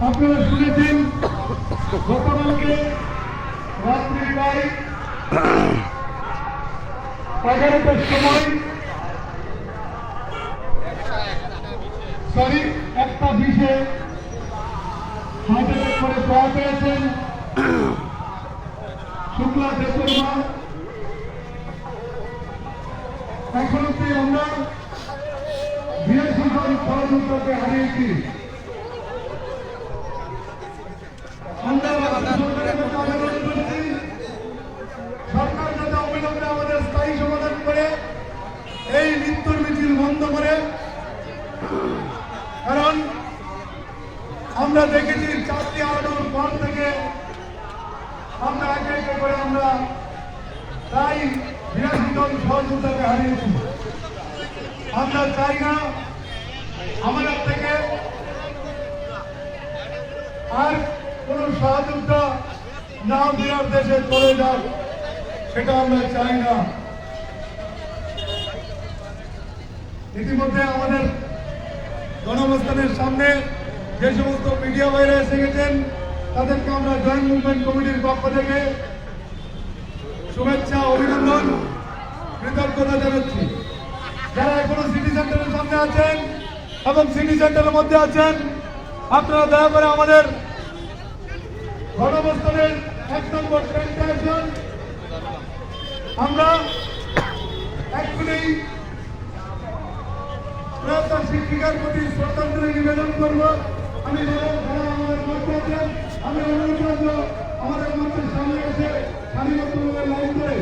আপনারা শুনেছেন গতকালকে রাত্রি প্রায় 11টার সময় একটা বিষে হার্ট অ্যাটাক করে পাওয়া পেয়েছেন শুক্লা দেববর্মা। এখন অব্দি আমরা 82 জন সহযোদ্ধাকে হারিয়েছি। সরকার যাতে অবিলম্বে আমাদের স্থায়ী সমাধান করে এই মৃত্যুর মিছিল বন্ধ করে, কারণ আমরা দেখেছি 4টি আলোর পর থেকে আমরা একে একে করে আমরা প্রায় 82 জন সহযোদ্ধাকে হারিয়েছি। আমরা চাই না আমাদের থেকে আর কোন সহযোদ্ধা না বিরাট দেশে চলে যাক, সেটা আমরা চাই না। ইতিমধ্যে আমাদের গণঅবস্থানের সামনে যে সমস্ত মিডিয়া বাইরে এসে গেছেন তাদেরকে আমরা জয়েন্ট মুভমেন্ট কমিটির পক্ষ থেকে শুভেচ্ছা, অভিনন্দন, কৃতজ্ঞতা জানাচ্ছি। যারা এখনো সিটি সেন্টারের সামনে আছেন এবং সিটি সেন্টারের মধ্যে আছেন, আপনারা দয়া করে আমাদের গণঅবস্থানের 1 নম্বর ট্রেনটা আসুন। আমরা এক্ষুনি প্রয়াত শিক্ষিকার প্রতি শ্রদ্ধাঞ্জলি নিবেদন করব। আমি যারা আমাদের মধ্যে আছেন, আমি অনুরোধ করব আমাদের মঞ্চের সামনে এসে সারিবদ্ধভাবে লাইন করে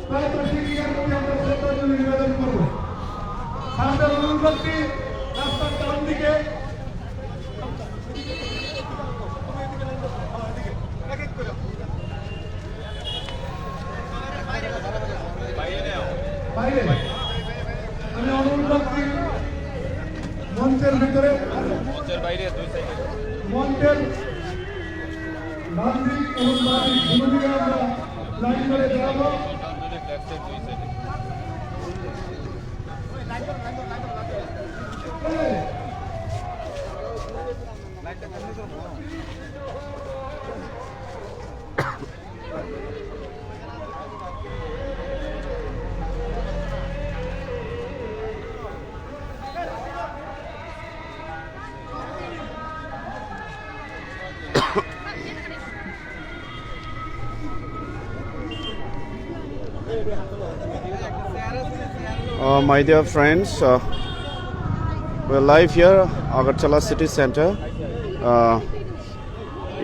প্রয়াত শিক্ষিকার প্রতি আমরা শ্রদ্ধাঞ্জলি নিবেদন করব। সারাদের অনুরোধ করছি রাস্তার ডান দিকে বাইরে আমি অনুরোধ করছি মঞ্চের ভিতরে, মঞ্চের বাইরে মঞ্চের ডান দিক এবং বাম দিক দুটো দিকে আমরা লাইন করে দাঁড়াবো। My dear friends, we're live here, Agartala City Center,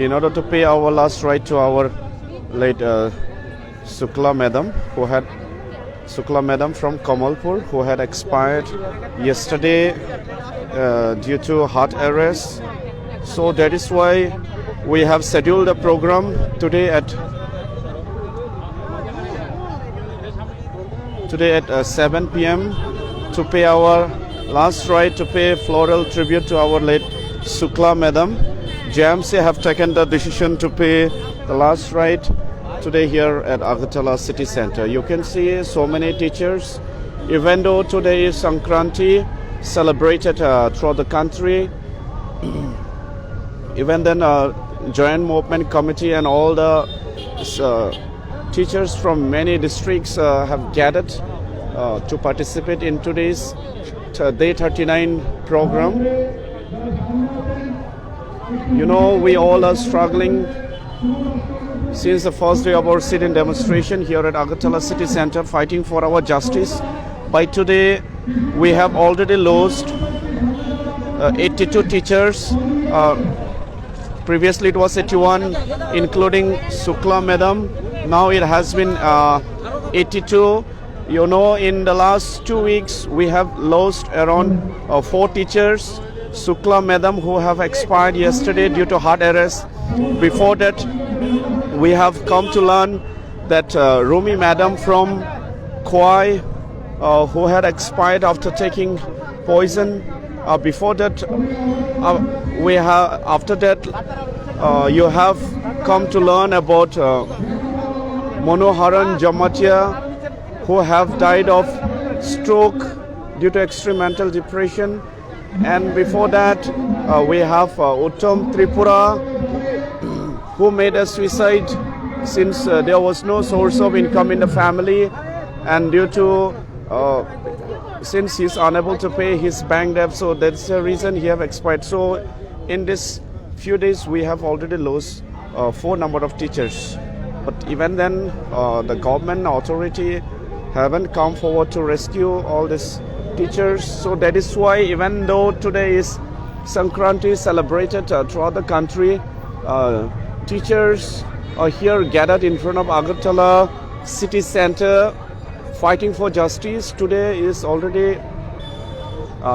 in order to pay our last rite to our late Shukla Madam from Kamalpur, who had expired yesterday due to heart arrest. So that is why we have scheduled a program today at 7 p.m. to pay our last rite, to pay floral tribute to our late Shukla Madam. JMC have taken the decision to pay the last rite today here at Agartala City Center. You can see so many teachers, even though today is Sankranti, celebrated throughout the country. Even then, Joint Movement Committee and all the teachers from many districts have gathered to participate in today's Day 39 program. You know, we all are struggling since the first day of our sit-in demonstration here at Agartala City Center, fighting for our justice. By today, we have already lost 82 teachers. Previously it was 81, including Shukla Madam. Now it has been 82. You know, in the last 2 weeks we have lost around 4 teachers. Shukla Madam, who have expired yesterday due to heart arrest. Before that, we have come to learn that Rumi Madam from Khwai, who had expired after taking poison. Before that, you have come to learn about Manoharan Jamatia, who have died of stroke due to extreme mental depression. And before that, we have Uttam Tripura, who made a suicide since there was no source of income in the family, and due to since he's unable to pay his bank debt, so that's the reason he have expired. So in this few days we have already lost 4 number of teachers, but even then the government authority haven't come forward to rescue all these teachers. So that is why, even though today is Sankranti celebrated throughout the country, teachers are here gathered in front of Agartala city center fighting for justice. Today is already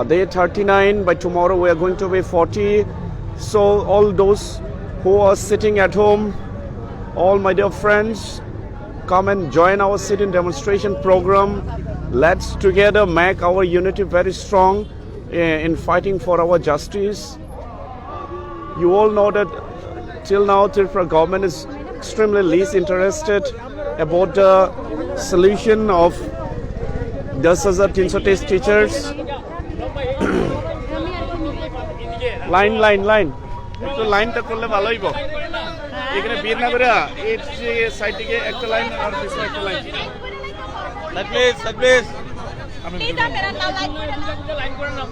day 39. By tomorrow we are going to be 40. So all those who are sitting at home, all my dear friends, come and join our sit-in demonstration program. Let's together make our unity very strong in fighting for our justice. You all know that till now Tripura government is extremely least interested about the solution of 10,323 teachers. Line একটু লাইনটা করলে ভালো হইব। এখানে ভিড় না করে এই সাইড থেকে একটা লাইন আর পিছনে একটা লাইন। প্লিজ আমি লাইন করে না।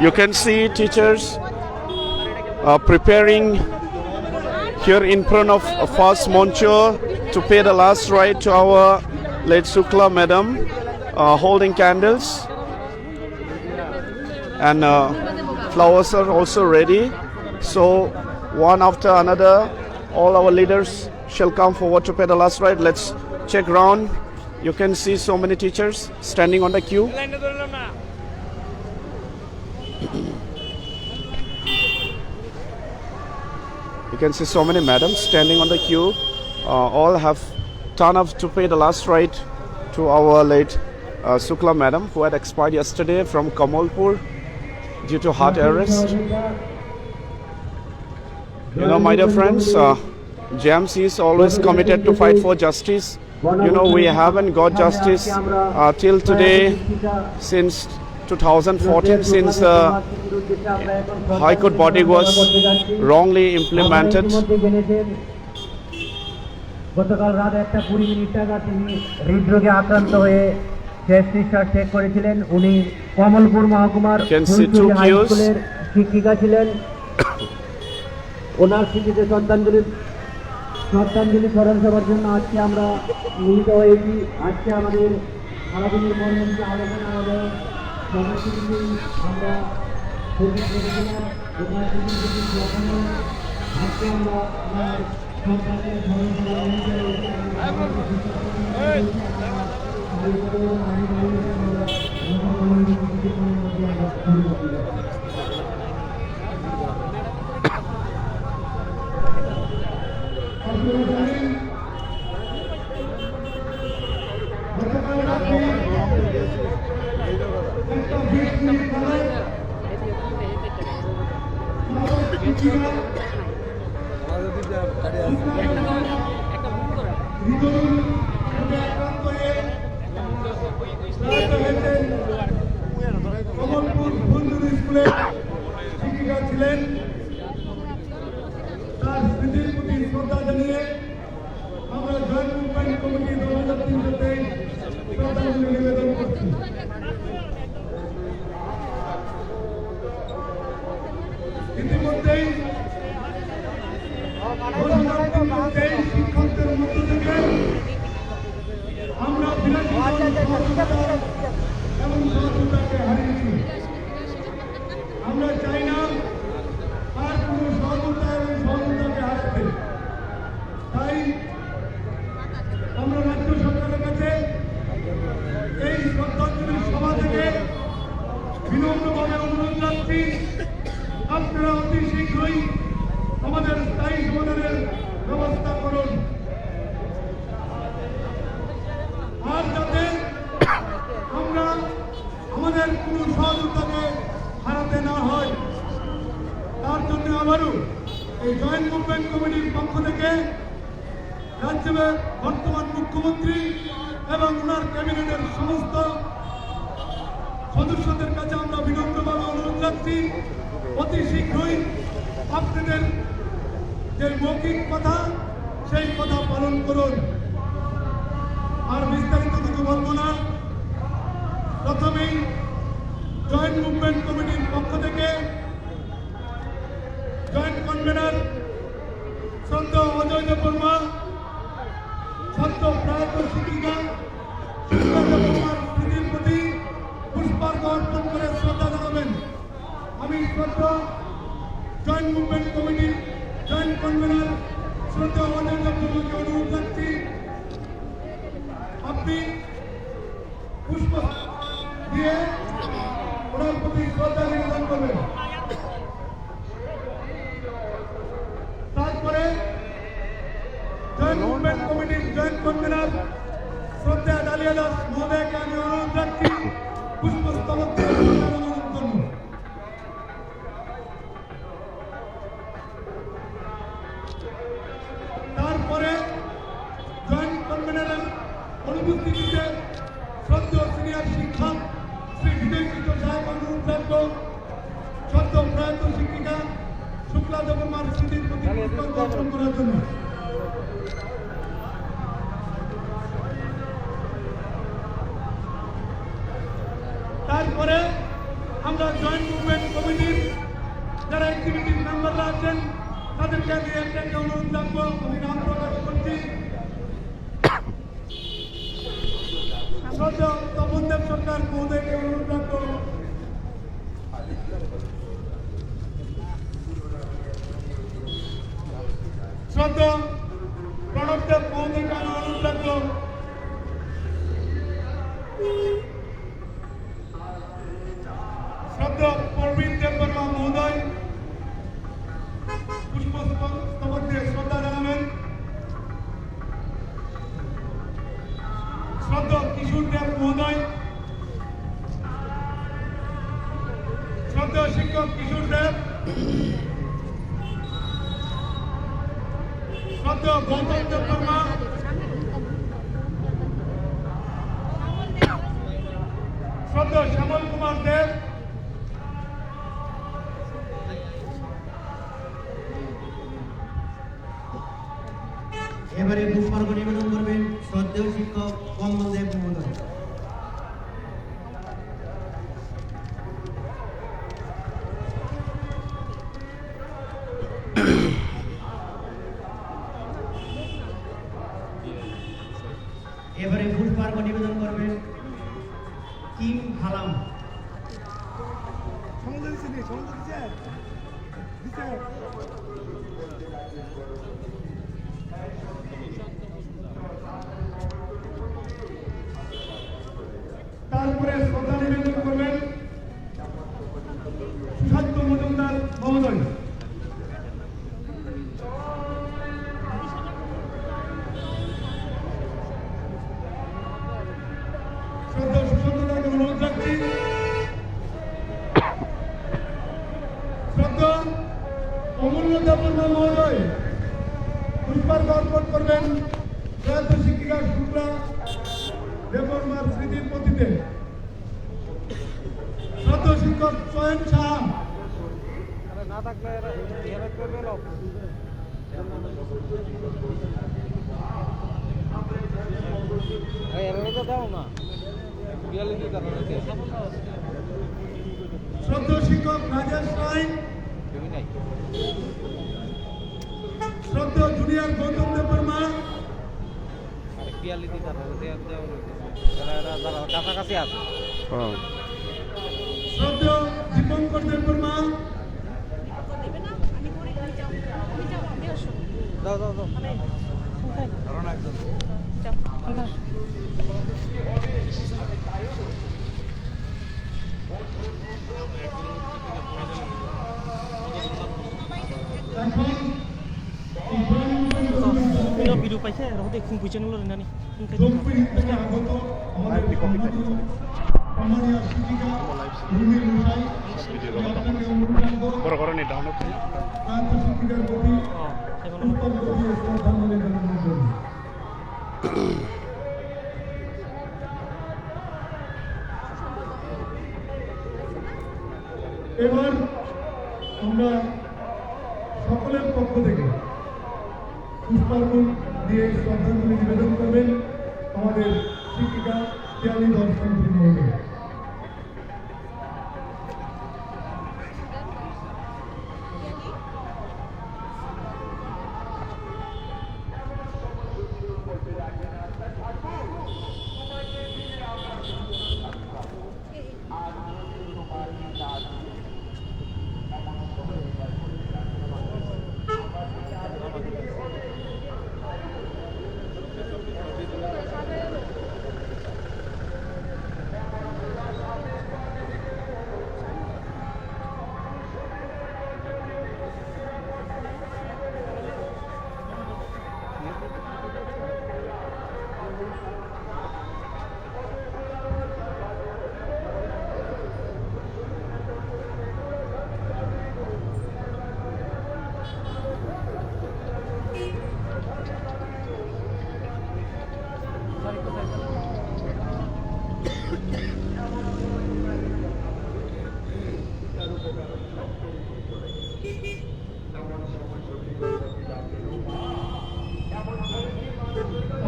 You can see teachers preparing here in front of First Moncho to pay the last rite to our late Shukla Madam, holding candles, and flowers are also ready. So one after another, all our leaders shall come forward to pay the last rite. Let's check round. You can see so many teachers standing on the queue. You can see so many madams standing on the queue. All have turned up to pay the last rite to our late Shukla Madam, who had expired yesterday from Kamalpur due to heart arrest. You know, my dear friends, JMC is always committed to fight for justice. You know, we haven't got justice till today since 2014, since High Court body was wrongly implemented. গতকাল রাত 1:20 টাকা তিনি হৃদরোগে আক্রান্ত হয়ে শেষ নিঃশ্বাস ত্যাগ করেছিলেন। উনি কমলপুর মহকুমার ফুলছড়ি হাই স্কুলের শিক্ষিকা ছিলেন। ওনার স্মৃতিতে শ্রদ্ধাঞ্জলি স্মরণ সভার জন্য আজকে আমরা মিলিত হয়েছি। আজকে আমাদের সারাদিনের কর্মসূচি আলোচনা হবে। আমরা আজকে আমরা সরকারের স্মরণ কমলপুর ফুলছড়ি স্কুলে শিক্ষিকা ছিলেন। তার স্মৃতির প্রতি শ্রদ্ধা জানিয়ে আমরা জয়েন্ট মুভমেন্ট কমিটি 2003-তে শ্রদ্ধাঞ্জলি নিবেদন করছি। ইতিমধ্যেই শিক্ষকদের মধ্য থেকে আমরা 82 এবং সহযোগিতাকে হারিয়েছি। আমরা চাই না আর কোনো সহযোগিতা এবং সহযোগিতাকে হারাতে। তাই আমরা রাজ্য সরকারের কাছে এই শ্রদ্ধাঞ্জলি সভা থেকে বিনম্রভাবে অনুরোধ রাখছি, আপনারা অতি শীঘ্রই আমাদের স্থায়ী সমাধানের ব্যবস্থা করুন। আর যাতে আমরা আমাদের কোনো সহযোগিতাকে হারাতে না হয় নেহরু এই জয়েন্ট মুভমেন্ট কমিটির পক্ষ থেকে রাজ্যের বর্তমান মুখ্যমন্ত্রী এবং ওনার ক্যাবিনেটের সমস্ত সদস্যদের কাছে আমরা বিনম্রভাবে অনুরোধ রাখছি অতি শীঘ্রই আপনাদের যে মৌখিক কথা সেই কথা পালন করুন। আর বিস্তারিত কিছু বলবো না। প্রথমেই জয়েন্ট মুভমেন্ট কমিটির পক্ষ থেকে জয়েন্ট কনভেনার শ্রদ্ধা অজয় দেববর্মা, সদ্য প্রয়াত শিক্ষিকা সুব্রত দেববর্মার স্মৃতির প্রতি পুষ্পার্ঘ্য অর্পণ করে শ্রদ্ধা জানাবেন। আমি শ্রদ্ধা জয়েন্ট মুভমেন্ট কমিটির জয়েন্ট কনভেনার শ্রদ্ধা অজয় দেববর্মাকে অনুরোধ রাখছি আপনি পুষ্প দিয়ে ওনার প্রতি শ্রদ্ধা নিবেদন করবেন। তারপরে জয়েন্ট মুভমেন্ট কমিটির জয়েন্ট কনভেনার শ্রদ্ধা ডালিয়া দাস মহোদয়কে আমি অনুরোধ রাখছি পুষ্পস্তবক দিয়ে শ্রদ্ধা নিবেদন করব। তারপরে জয়েন্ট কনভেনারের অনুপস্থিতিতে শ্রদ্ধেয় সিনিয়র শিক্ষক শ্রী বিজয় কিশোর সাহেব অনুরোধ রাখব সদ্য প্রয়াত শিক্ষিকা শুক্লা দেববর্মার স্মৃতির প্রতি পুষ্পার্ঘ্য অর্পণ করার জন্য। তারপরে আমরা জয়েন্ট মুভমেন্ট কমিটির যারা এক্সিকিউটিভ মেম্বাররা আছেন তাদেরকে আমি একটা অনুরোধ রাখবো। আমি নাম প্রকাশ করছি শ্রদ্ধা তপন দেব সরকার মহোদয়কে অনুরোধ রাখবো। শ্রদ্ধা প্রণব দেব মহোদয়কে আমি অনুরোধ রাখবো। শ্রদ্ধা প্রবীণ দেববর্মা মহোদয় পুষ্পস্তবক দিয়ে শ্রদ্ধা জানাবেন। শ্রদ্ধা কিশোর দেব মহোদয়, শ্রদ্ধা শিক্ষক কিশোর দেব, শ্রদ্ধা গৌতম দেববর্মা, শ্রদ্ধা শ্যামল কুমার দেব, এবারে পুষ্পার্ঘ্য নিবেদন করবেন শ্রদ্ধেয় শিক্ষক কমল দেব মহোদয়। এবারে পুষ্পার্ঘ্য নিবেদন করবেন কিম হালাম। তারপরে শ্রদ্ধা নিবেদন করবেন সুশান্ত মজুমদার মহোদয়। শ্রদ্ধা সুশান্তদাকে অনুরোধ রাখছি। শ্রদ্ধা অমূল্য দেববর্মা মহোদয় পুষ্পার্ঘ্য অর্পণ করবেন প্রয়াত শিক্ষিকা শুক্লা দেববর্মার স্মৃতির প্রতিতে। শ্রদ্ধা শিক্ষক স্বয়ং সাহা, না থাকলে দাও না শ্রদ্ধা শিক্ষক রাজেশ রায়, শ্রদ্ধা জুনিয়র গৌতম দেববর্মা, কাছাকাছি আছে শ্রদ্ধা দীপঙ্কর দেববর্মা, দাও দাও দাও ভিডিও পাইছে দেখুন বুঝে নিল নানি জম্পির থেকে আগত আমাদের সম্মানীয় শিক্ষিকা রুমি রুসাই আপনাকে অনুরোধ রাখবো বড় করে ডাউনলোড প্রয়াত শিক্ষিকার প্রতি পুষ্পাঞ্জলি দিয়ে শ্রদ্ধাঞ্জলি জানানোর জন্য। এবার আমরা সকলের পক্ষ থেকে পুষ্পার্ঘ্য দিয়ে শ্রদ্ধাঞ্জলি নিবেদন করবেন আমাদের শিক্ষিকা পিয়ালি দর্শন মহোদয়।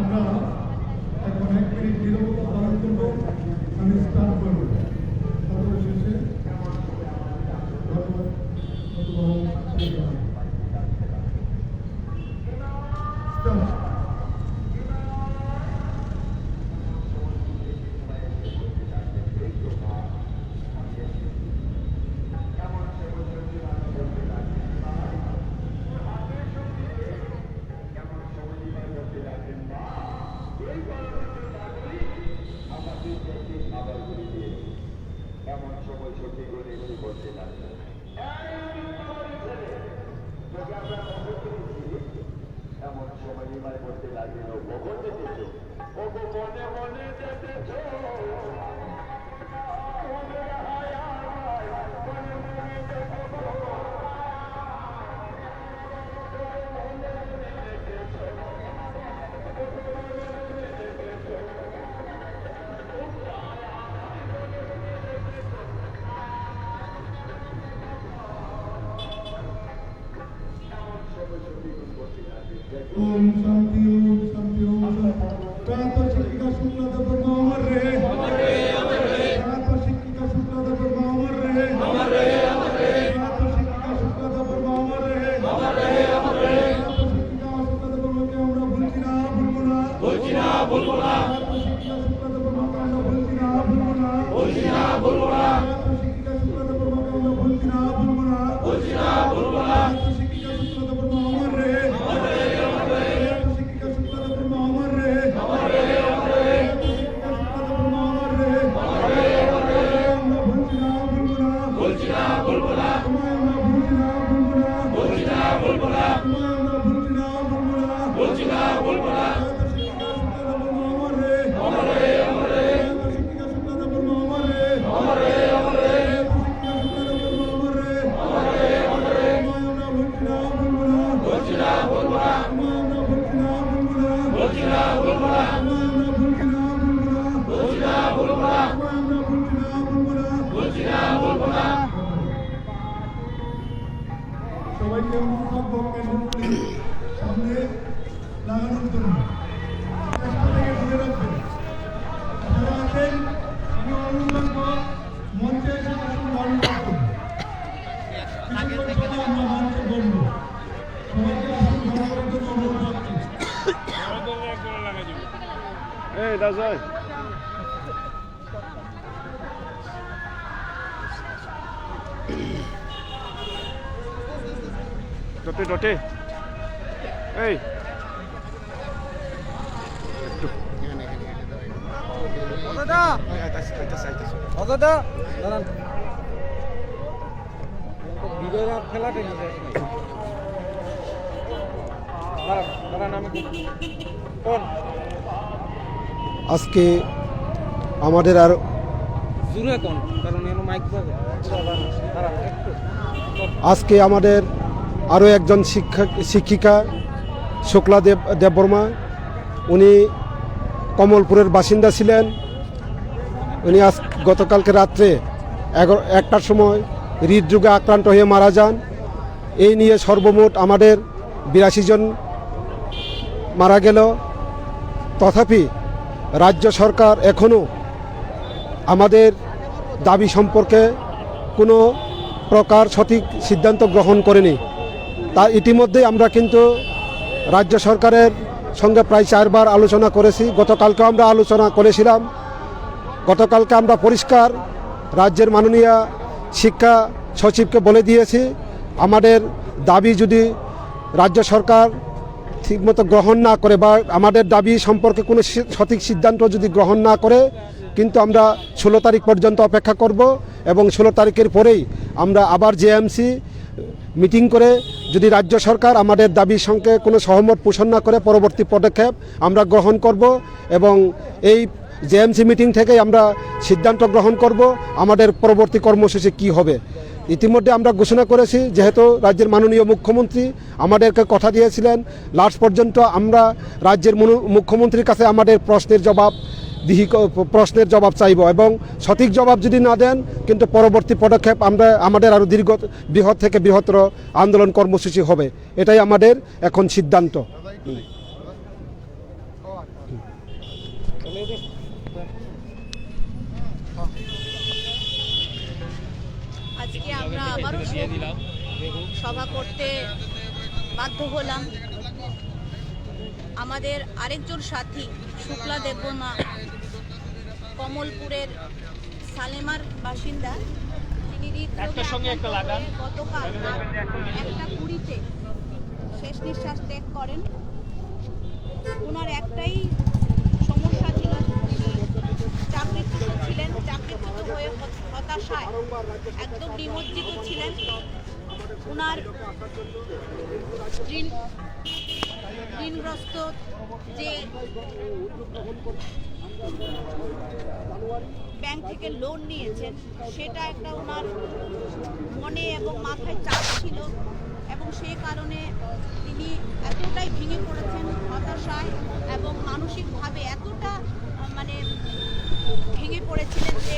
আমরা এখন 1 মিনিট নীরবতা পালন করব। আমি স্টার্ট করব। তারপরে শেষে এমন সময় ছুটি করে কি করতে লাগবে এমন সময় নির্মাণ করতে লাগলো কখন দেখেছ ও মনে মনে দেখেছ ओम शांति ओम शांति ओम प्रात शिक्षिका शुक्ला ब्रह्म अमर रहे प्रात शिक्षिका शुक्ला ब्रह्म अमर रहे प्रात शिक्षिका शुक्ला ब्रह्म अमर रहे प्रात शिक्षिका शुक्ला ब्रह्म के আমরা ভুলছি না ভুলবো না प्रात शिक्षिका शुक्ला ब्रह्म के আমরা ভুলছি না ভুলবো না प्रात शिक्षिका शुक्ला ब्रह्म के আমরা ভুলছি না ভুলবো না प्रात शिक्षिका शुक्ला ब्रह्म अमर रहे সবাইকে অনুরোধ করব সামনে লাগানোর জন্য চেষ্টা থেকে দূরে রাখবেন। যারা আছেন আমি অনুরোধ করব মঞ্চে এসে আসুন ধারণ করুন। কিছুক্ষণ পরে আমরা মঞ্চে বলবো সবাইকে আসুন ধারণ করার জন্য অনুরোধ করছি। Hey, that's right. Dote. Hey. দাদা দাঁড়ান ভিডিও খেলা টেনে দাঁড়ান আমি কোন আজকে আমাদের আর জুড়ে কোন কারণ এর মাইক বাজে দাঁড়ান একটু আজকে আমাদের আরও একজন শিক্ষিকা শুক্লা দেববর্মা, উনি কমলপুরের বাসিন্দা ছিলেন। উনি গতকালকে রাত্রে 1টার সময় হৃদরোগে আক্রান্ত হয়ে মারা যান। এই নিয়ে সর্বমোট আমাদের 82 জন মারা গেল। তথাপি রাজ্য সরকার এখনও আমাদের দাবি সম্পর্কে কোনো প্রকার সঠিক সিদ্ধান্ত গ্রহণ করেনি। তা ইতিমধ্যে আমরা কিন্তু রাজ্য সরকারের সঙ্গে প্রায় 4 বার আলোচনা করেছি। গতকালকে আমরা আলোচনা করেছিলাম। গতকালকে আমরা পরিষ্কার রাজ্যের মাননীয় শিক্ষা সচিবকে বলে দিয়েছি, আমাদের দাবি যদি রাজ্য সরকার ঠিকমতো গ্রহণ না করে বা আমাদের দাবি সম্পর্কে কোনো সঠিক সিদ্ধান্ত যদি গ্রহণ না করে, কিন্তু আমরা 16 তারিখ পর্যন্ত অপেক্ষা করব এবং 16 তারিখের পরেই আমরা আবার জেএমসি মিটিং করে যদি রাজ্য সরকার আমাদের দাবির সঙ্গে কোনো সহমত পোষণ না করে পরবর্তী পদক্ষেপ আমরা গ্রহণ করব এবং এই জেএমসি মিটিং থেকেই আমরা সিদ্ধান্ত গ্রহণ করব আমাদের পরবর্তী কর্মসূচি কি হবে। ইতিমধ্যে আমরা ঘোষণা করেছি, যেহেতু রাজ্যের মাননীয় মুখ্যমন্ত্রী আমাদেরকে কথা দিয়েছিলেন লাস্ট পর্যন্ত আমরা রাজ্যের মুখ্যমন্ত্রীর কাছে আমাদের প্রশ্নের জবাব চাইব এবং সঠিক জবাব যদি না দেন কিন্তু পরবর্তী পদক্ষেপ আমাদের আরও বৃহৎ থেকে বৃহত্তর আন্দোলন কর্মসূচি হবে। এটাই আমাদের এখন সিদ্ধান্ত। আজকে আমরা আবারও সভা করতে বাধ্য হলাম। আমাদের আরেকজন সাথী শুক্লা দেববর্মা কমলপুরের সালেমার বাসিন্দা, তিনি গতকাল 1:20-তে শেষ নিঃশ্বাস ত্যাগ করেন। ওনার একটাই সমস্যা ছিল, তিনি চাকরিচ্যুত ছিলেন। চাকরিচ্যুত হয়ে হতাশায় একদম নিমজ্জিত ছিলেন। ওনার ঋণগ্রস্ত যে ব্যাংক থেকে লোন নিয়েছেন, সেটা একটা ওনার মনে এবং মাথায় চাপ ছিল এবং সেই কারণে তিনি এতটাই ভেঙে পড়েছেন হতাশায় এবং মানসিকভাবে এতটা ভেঙে পড়েছিলেন যে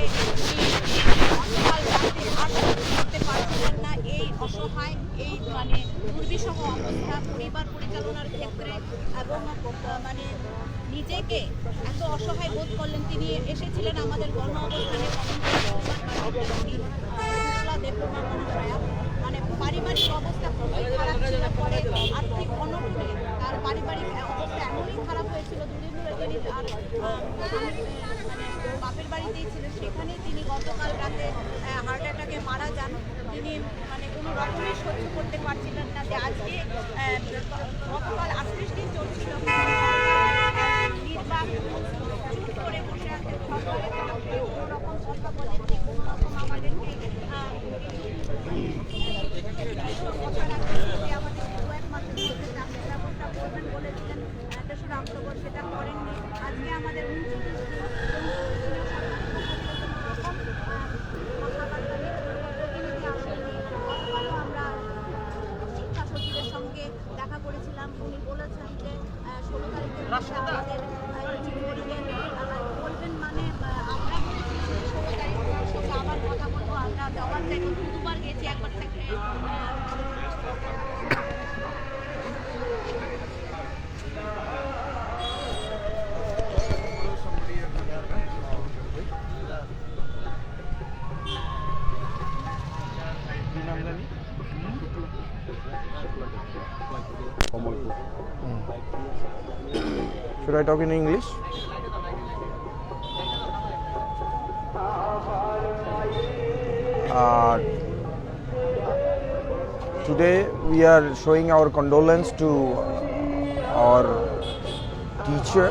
গতকাল রাতে আর করতে পারছিলেন না। এই অসহায়, এই দুর্বিষহ অবস্থা পরিবার পরিচালনার ক্ষেত্রে এবং নিজেকে এত অসহায় বোধ করলেন। তিনি এসেছিলেন আমাদের গণ অবস্থানে দেববর্মা মহাশয়া। পারিবারিক অবস্থা খুবই খারাপ ছিল। পরে আর্থিক অনটনে তার পারিবারিক অবস্থা এমনই খারাপ হয়েছিল, দুদিন ধরে তিনি আর বাপের বাড়িতেই ছিলেন। সেখানেই তিনি গতকাল রাতে হার্ট অ্যাটাকে মারা যান। তিনি কোনো রকমই সহ্য করতে পারছিলেন না যে আজকে গতকাল 38 দিন চলছিল নির্বাক চুপ করে বসে আছেন। সরকারের কোনো রকম কথা বলেননি, কোনো রকম আমাদেরকে আমাদের কয়েক মাসের মধ্যে চাকরির ব্যবস্থা করবেন বলেছিলেন 3রা অক্টোবর, সেটা করেননি। আজকে আমাদের 39 আমরা শিক্ষা সচিবের সঙ্গে দেখা করেছিলাম। উনি বলেছেন যে 16 তারিখের মধ্যে আমাদের বলবেন, আমরা 16 তারিখের সঙ্গে আবার কথা বলবো। আমরা জবাব চাইব। 2বার গেছি, একবার থেকে Should I talk in English? Today we are showing our condolence to our teacher,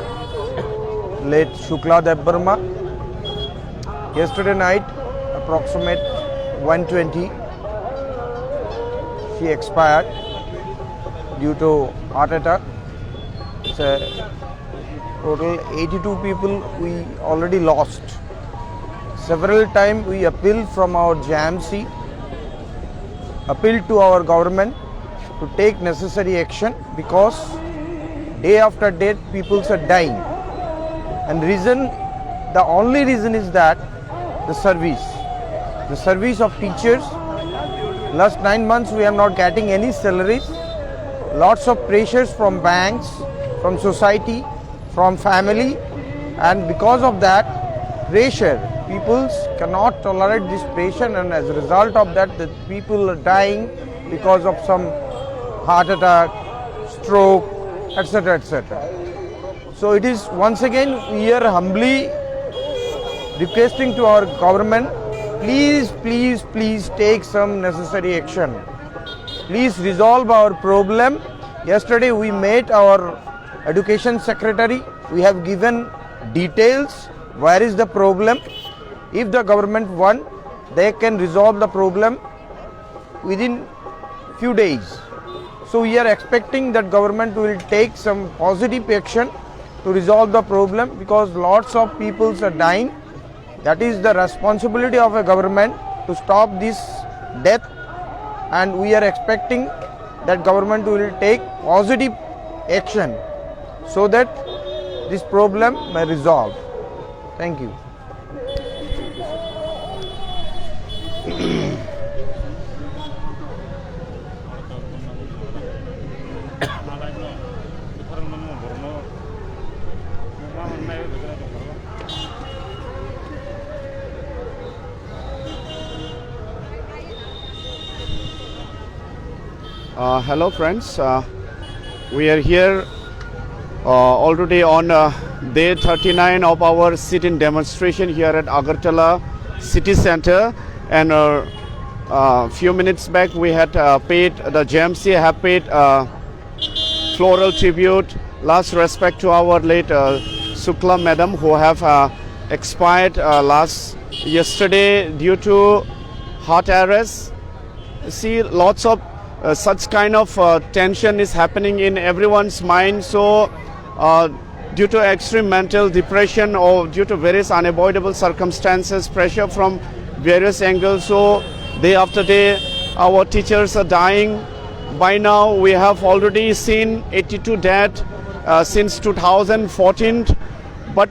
late Shukla Debbbarma. Yesterday night, approximate 1:20, she expired due to heart attack. It's a total 82 people we already lost. Several times we appealed from our JAMC, appealed to our government to take necessary action, because day after day people are dying, and the only reason is that the service of teachers. Last 9 months we are not getting any salaries, lots of pressures from banks, from society, from family, and because of that pressure, people cannot tolerate this pressure, and as a result of that, the people are dying because of some heart attack, stroke, etc., etc. So it is once again we are humbly requesting to our government, please take some necessary action. Please resolve our problem. Yesterday we met our education secretary. We have given details where is the problem. If the government want, they can resolve the problem within few days. So we are expecting that government will take some positive action to resolve the problem, because lots of people are dying. That is the responsibility of a government to stop this death, and we are expecting that government will take positive action so that this problem may resolve. Thank you. Hello friends, we are here already on day 39 of our sit-in demonstration here at Agartala City Center, and a few minutes back we had paid, the JMC have paid floral tribute, last respect to our late Shukla madam, who have expired yesterday due to heart arrest. See, lots of such kind of tension is happening in everyone's mind. So due to extreme mental depression or due to various unavoidable circumstances, pressure from various angles, so day after day our teachers are dying. By now we have already seen 82 dead since 2014, but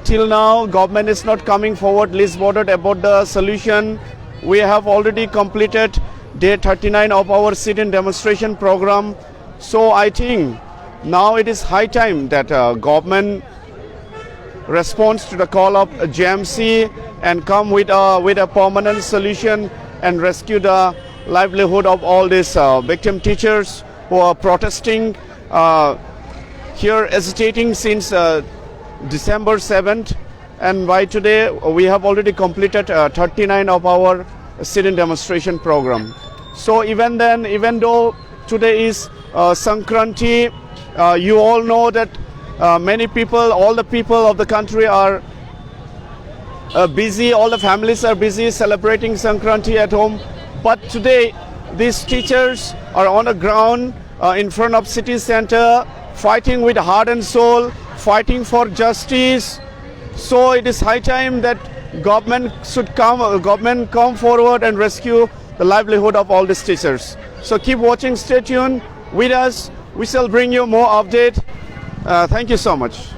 till now government is not coming forward, least bothered about the solution. We have already completed day 39 of our sit-in demonstration program. So I think now it is high time that government responds to the call of JMC and come with a permanent solution and rescue the livelihood of all these victim teachers who are protesting here, hesitating since December 7th, and by today we have already completed 39 of our sit-in demonstration program. So even though today is Sankranti, you all know that many people, all the people of the country are busy, all the families are busy celebrating Sankranti at home. But today these teachers are on the ground in front of city center, fighting with heart and soul, fighting for justice. So it is high time that government come forward and rescue the livelihood of all these teachers. So keep watching, stay tuned with us. We shall bring you more update. Thank you so much.